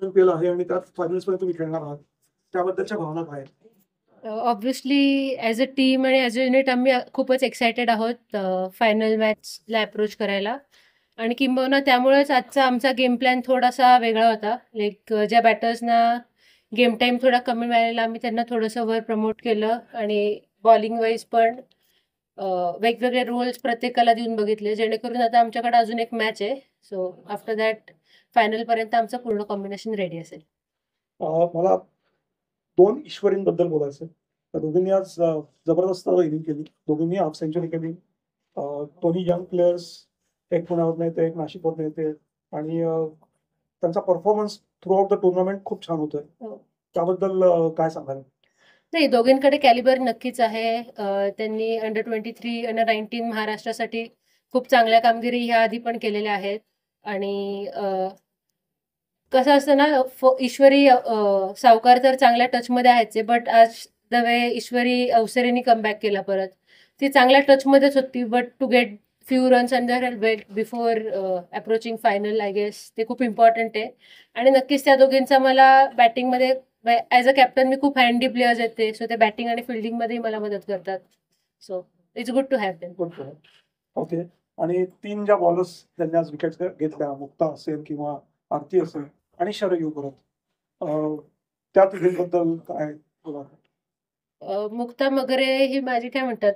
IPL आहे आणि त्यात फायनल्समध्ये तुम्ही खेळणार आहात. त्याबद्दलच्या भावना काय आहेत? ऑब्व्हियसली ॲज अ टीम आणि ॲज अ युनिट आम्ही खूपच एक्सायटेड आहोत फायनल मॅचला अप्रोच करायला. आणि किंबहुना त्यामुळेच आजचा आमचा गेम प्लॅन थोडासा वेगळा होता. लाईक ज्या बॅटर्सना गेम टाईम थोडा कमी मिळालेला आम्ही त्यांना थोडंसं वर प्रमोट केलं आणि बॉलिंग वाईज पण वेगवेगळे रोल्स प्रत्येकाला देऊन बघितले, जेणेकरून आता आमच्याकडे अजून एक मॅच आहे. सो आफ्टर दॅट फायनलपर्यंत आमचं पूर्ण कॉम्बिनेशन रेडी असेल. मला 2 ईश्वरींबद्दल बोलायचं आहे. त्या दोघींनी आज जबरदस्त इनिंग केली. दोघींनी हाफ सेंचुरी केली. दोन्ही यंग प्लेयर्स, एक पुण्यावरून येते, एक नाशिकवरून येते आणि त्यांचा performance through out the tournament खूप छान होतोय. हो. त्याबद्दल काय सांगाल? नाही, दोघींकडे कॅलिबर नक्कीच आहे. त्यांनी अंडर 23, अंडर 19 महाराष्ट्रासाठी खूप चांगल्या कामगिरी ह्या आधी पण केलेल्या आहेत. आणि कसं असतं ना, ईश्वरी सावकार तर चांगल्या टचमध्ये आहेच आहे, बट आज द वे ईश्वरी अवसरेने कमबॅक केला परत. ती चांगल्या टचमध्येच होती, but to get few runs under her belt before approaching final, I guess ते खूप इम्पॉर्टंट आहे. आणि नक्कीच त्या दोघींचा मला बॅटिंगमध्ये ॲज अ कॅप्टन मी खूप हँडी प्लेयर्स आहेत ते, सो ते बॅटिंग आणि फिल्डिंगमध्येही मला मदत करतात. So it's good to have them. Okay. आणि 3 ज्या बॉलर्स त्यांनी आज विकेट्स घेतल्या, मुक्ता असेल किंवा आरती असेल आणि शरयू परत. त्या तिघींबद्दल काय बोलाल? मुक्ता मगरे ही माझी काय म्हणतात,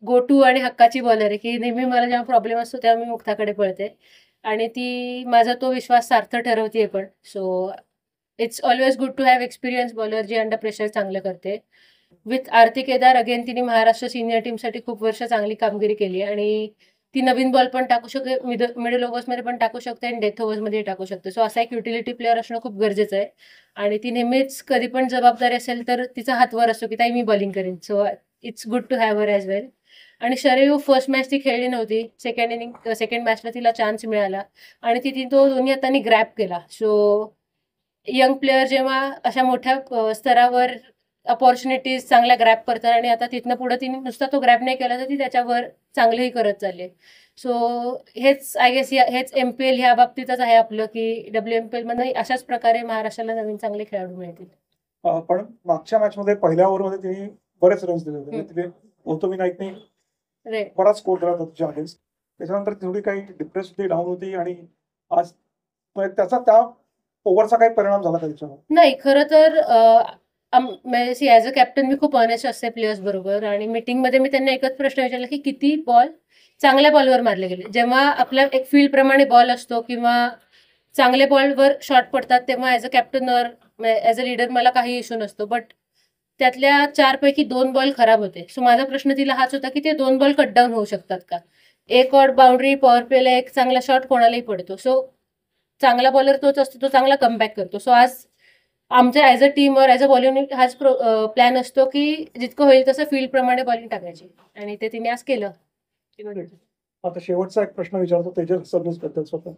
गो टू आणि हक्काची बॉलर आहे, की नेहमी मला जेव्हा प्रॉब्लेम असतो तेव्हा मी मुक्ताकडे पळते. आणि ती माझा तो विश्वास सार्थ ठरवते पण. So it's always good to have experience bowler जी अंडर प्रेशर चांगलं करते. विथ आरती केदार अगेन तिने महाराष्ट्र सिनियर टीमसाठी खूप वर्ष चांगली कामगिरी केली आणि ती नवीन बॉल पण टाकू शकते, मिडल ओव्हर्समध्ये पण टाकू शकते आणि डेथ ओव्हर्समध्ये टाकू शकते. सो असा एक युटिलिटी प्लेअर असणं खूप गरजेचं आहे. आणि ती नेहमीच कधी पण जबाबदारी असेल तर तिचा हात वर असतो की ताई मी बॉलिंग करेन. So it's good to have her as well. आणि शरयू फर्स्ट मॅच ती खेळली नव्हती, सेकंड मॅचला तिला चान्स मिळाला आणि ती तो दोन्ही हातांनी ग्रॅप केला. सो यंग प्लेअर जेव्हा अशा मोठ्या स्तरावर अपॉर्च्युनिटीज चांगल्या ग्रॅप करतात आणि आता तिथनं पुढे तिने नुसता तो ग्रॅप नाही केला तर ती त्याच्यावर चांगलंही करत चालले. सो हेच आय गेस हेच MPL ह्या बाबतीतच आहे आपलं, की WMPL मध्ये अशाच प्रकारे महाराष्ट्राला नवीन चांगले खेळाडू मिळतील. पण मागच्या मॅचमध्ये पहिल्या ओव्हरमध्ये तिने बरेच रन्स दिले होते. तिने गौतमी नाईकने राईट. बराच स्कोर दिला होता तिच्या अगेन्स्ट. त्याच्यानंतर थोडी काही डिप्रेस होती, डाऊन होती आणि आज म्हणजे त्याचा त्या ओव्हरचा काही परिणाम झाला का त्याच्यावर? नाही, खरं तर ॲज अ कॅप्टन मी खूप ऑनेस्ट असते प्लेयर्स बरोबर. आणि मीटिंगमध्ये मी त्यांना एकच प्रश्न विचारला की किती बॉल चांगल्या बॉलवर मारले गेले. जेव्हा आपल्या एक फील्ड प्रमाणे बॉल असतो किंवा चांगले बॉलवर शॉट पडतात तेव्हा ॲज अ कॅप्टन और ॲज अ लीडर मला काही इश्यू नसतो. बट त्यातल्या 4 पैकी 2 बॉल खराब होते. सो माझा प्रश्न तिला हाच होता की ते 2 बॉल कट डाऊन होऊ शकतात का? एक ऑड बाउंड्री पॉवर प्लेला एक चांगला शॉट कोणालाही पडतो. सो चांगला बॉलर तोच असतो, तो चांगला कमबॅक करतो. सो आज आमच्या ॲज अ टीम और ॲज अ बॉलिंग हाच प्लॅन असतो की जितकं होईल तसं फील्ड प्रमाणे बॉलिंग टाकायची आणि ते तिने आज केलं. आता शेवटचा एक प्रश्न विचारतो तेजल सर्व्हिस बद्दल स्वतः.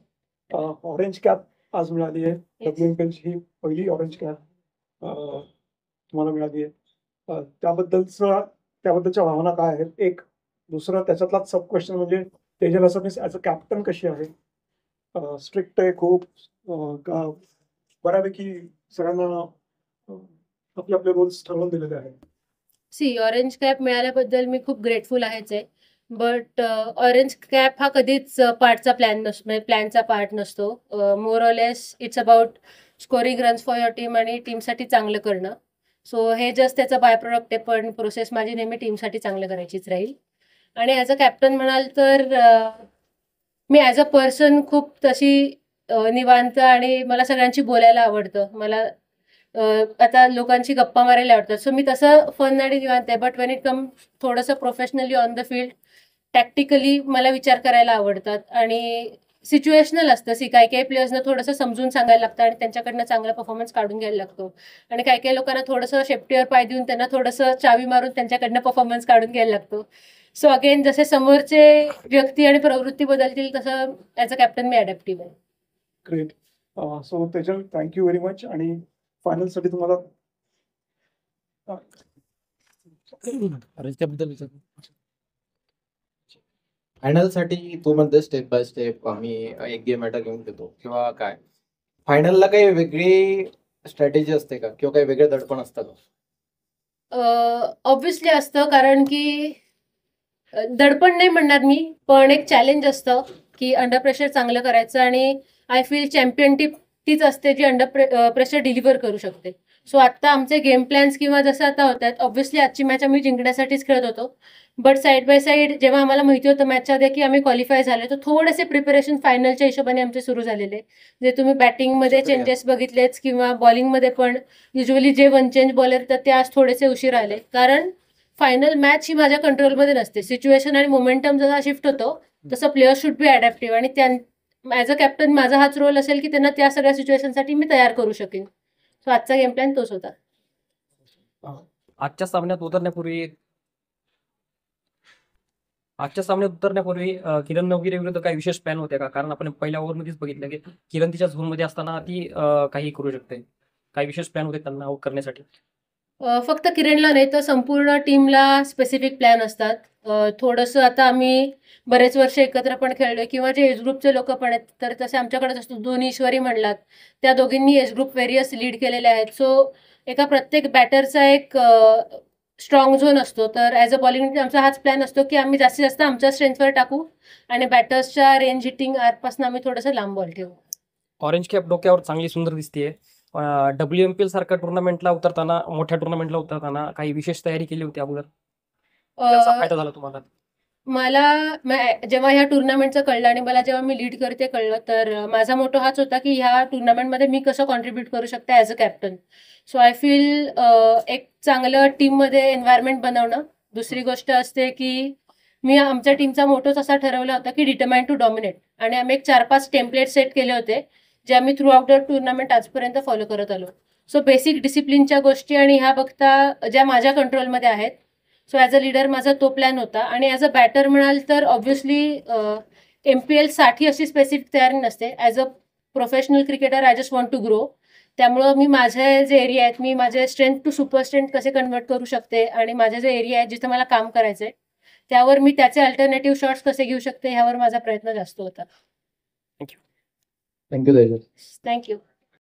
ऑरेंज कॅप आज मिळाली आहे. WMPLची ही पहिली ऑरेंज कॅप तुम्हाला मिळाली आहे. त्याबद्दलच्या भावना काय आहेत? एक दुसरं त्याच्यातलाच सब क्वेश्चन म्हणजे Tejal service as a captain कशी आहे? स्ट्रिक्ट आहे खूप, का बऱ्यापैकी सगळ्यांना आपले आपले रूल्स ठरवून दिलेले आहेत? ऑरेंज कॅप मिळाल्याबद्दल मी खूप ग्रेटफुल आहेच आहे. बट ऑरेंज कॅप हा कधीच पार्टचा प्लॅन नसतो, म्हणजे प्लॅनचा पार्ट नसतो. More or less it's about scoring runs for your team आणि टीमसाठी चांगलं करणं. सो हे जस्ट त्याचा बाय प्रोडक्ट आहे, पण प्रोसेस माझी नेहमी टीमसाठी चांगलं करायचीच राहील. आणि ॲज अ कॅप्टन म्हणाल तर मी ॲज अ पर्सन खूप तशी निवांत आणि मला सगळ्यांशी बोलायला आवडतं. मला आता लोकांची गप्पा मारायला आवडतात. सो मी तसं फन आणि निवांत आहे. बट वेन इट कम थोडंसं professionally on the field, tactically मला विचार करायला आवडतात. आणि सिच्युएशनल असतं. काही काही प्लेयर्सना थोडंसं समजून सांगायला लागतं आणि त्यांच्याकडनं चांगला परफॉर्मन्स काढून घ्यायला लागतो. आणि काही काही लोकांना थोडंसं शेपटीवर पाय देऊन त्यांना थोडंसं चावी मारून त्यांच्याकडनं परफॉर्मन्स काढून घ्यायला लागतो. सो अगेन जसे समोरचे व्यक्ती आणि प्रवृत्ती बदलतील तसं ॲज अ कॅप्टन मी अडॅप्टिव्ह आहे. Great. So Tejal, thank you very much. आणि फायनलसाठी तुम्हाला ऑरेंज कॅपबद्दल विचार. फायनलसाठी तू म्हणते स्टेप बाय स्टेप आम्ही एक गेम ॲट अ गेम घेतो किंवा काय? फायनलला काही वेगळी स्ट्रॅटेजी असते का किंवा काही वेगळे दडपण असतं का? ऑब्व्हियसली असतं, कारण की दडपण नाही म्हणणार मी, पण एक चॅलेंज असतं की अंडर प्रेशर चांगलं करायचं. आणि आय फील चॅम्पियन टीम तीच असते जी अंडर प्रेशर डिलिव्हर करू शकते. सो आता आमचे गेम प्लॅन्स किंवा जसं आता होत आहेत, ऑब्व्हियसली आजची मॅच आम्ही जिंकण्यासाठीच खेळत होतो. बट साईड बाय साईड जेव्हा आम्हाला माहिती होतं मॅचच्या आधी की आम्ही क्वालिफाय झाले, तर थोडेसे प्रिपरेशन फायनलच्या हिशोबाने आमचे सुरू झालेले. जे तुम्ही बॅटिंगमध्ये शुक्रिया. चेंजेस बघितलेच किंवा बॉलिंगमध्ये पण युजली जे वन चेंज बॉलर तर ते आज थोडेसे उशीर आले, कारण फायनल मॅच ही माझ्या कंट्रोलमध्ये नसते. सिच्युएशन आणि मोमेंटम जसा शिफ्ट होतो तसं प्लेअर शुड बी अडॅप्टिव्ह, आणि ॲज अ कॅप्टन माझा हाच रोल असेल की त्यांना त्या सगळ्या सिच्युएशनसाठी मी तयार करू शकेन. सो आजचा गेम प्लॅन तोच होता. आजच्या सामन्यात उतरण्यापूर्वी किरण नवगिरे विरुद्ध काही विशेष प्लॅन होते का? कारण आपण पहिल्या ओव्हरमध्येच बघितलं की किरण तिच्या झोनमध्ये असताना ती काही करू शकते. काही विशेष प्लॅन होते त्यांना आउट करण्यासाठी? फक्त किरणला नाही तर संपूर्ण टीमला स्पेसिफिक प्लॅन असतात. थोडंसं आता आम्ही बरेच वर्ष एकत्र पण खेळलोय किंवा जे एज ग्रुपचे लोक पण आहेत, तर तसे आमच्याकडेच असतो. दोन्ही ईश्वरी म्हणलात, त्या दोघींनी एज ग्रुप व्हेरियस लीड केलेले आहेत. सो एका प्रत्येक बॅटरचा एक स्ट्रॉंग झोन असतो. तर ॲज अ बॉलिंग आमचा हाच प्लॅन असतो की आम्ही जास्तीत जास्त आमच्या स्ट्रेंथवर टाकू आणि बॅटर्सच्या रेंज हिटिंग आरपासून आम्ही थोडंसं लांब बॉल ठेवू. ऑरेंज कॅप डोक्यावर चांगली सुंदर दिसतेय. WMPL सारख्या मोठ्या टुर्नामेंटला उतरताना काही विशेष तयारी केली होती अगोदर? त्याचा अ, फायदा झाला तुम्हाला? जेव्हा ह्या टुर्नामेंटचं कळलं आणि मला जेव्हा मी लीड करते कळलं, तर माझा मोठो हाच होता की ह्या टुर्नामेंटमध्ये मी कसं कॉन्ट्रीब्यूट करू शकते as a captain. So I feel एक चांगलं टीममध्ये एन्व्हायरमेंट बनवणं. दुसरी गोष्ट असते की मी आमच्या टीमचा मोटोच असा ठरवला होता की डिटरमाइंड टू डॉमिनेट, आणि आम्ही एक 4-5 टेम्पलेट सेट केले होते जे आम्ही थ्रू आउट द टुर्नामेंट आजपर्यंत फॉलो करत आलो. सो बेसिक डिसिप्लिनच्या गोष्टी आणि ह्या बघता ज्या माझ्या कंट्रोलमध्ये आहेत. सो ॲज अ लीडर माझा तो प्लॅन होता. आणि ॲज अ बॅटर म्हणाल तर ऑब्व्हियसली MPL साठी अशी स्पेसिफिक तयारी नसते. As a professional cricketer I just want to grow. त्यामुळं मी माझे जे एरिया आहेत, मी माझे स्ट्रेंथ टू सुपर स्ट्रेंथ कसे कन्वर्ट करू शकते आणि माझे जे एरिया आहेत जिथे मला काम करायचंय त्यावर मी त्याचे अल्टरनेटिव्ह शॉट्स कसे घेऊ शकते ह्यावर माझा प्रयत्न जास्त होता. थँक्यू तेजस. थँक्यू.